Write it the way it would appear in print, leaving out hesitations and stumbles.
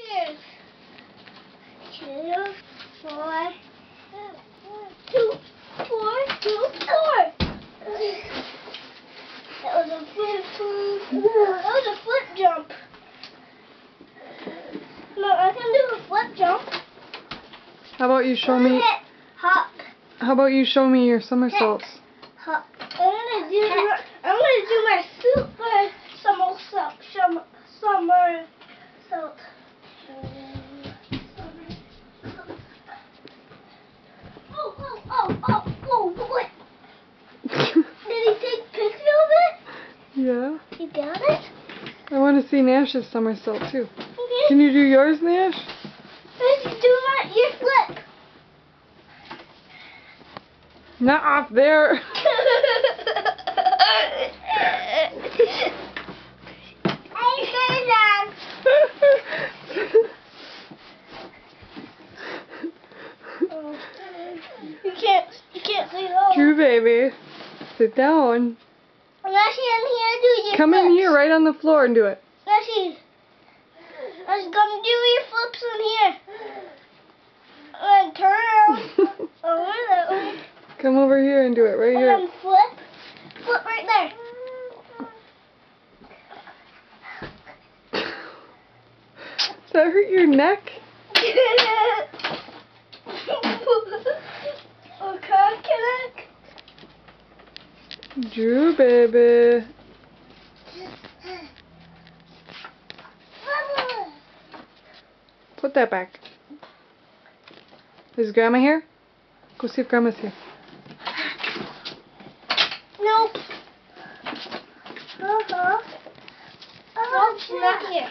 Cheers. 2, 4, 2, 4, 2, 4. That was a flip jump. No, I can do a flip jump. How about you show me? Hop. How about you show me your somersaults? Hop. I'm gonna do my super somersault. Oh, what? Did he take a picture of it? Yeah. You got it? I want to see Nash's somersault too. Okay. Can you do yours, Nash? Let's do your flip. Not off there. You can't see those. Drew, baby, sit down. Lassie, I'm here to do your Come flips. in here, right on the floor, and do it. Lassie, let's come do your flips in here. And turn around over that way. Come over here and do it right And here. then flip right there. Does that hurt your neck? Okay, Drew, baby. Put that back. Is Grandma here? Go see if Grandma's here. Nope. Nope, she's not here.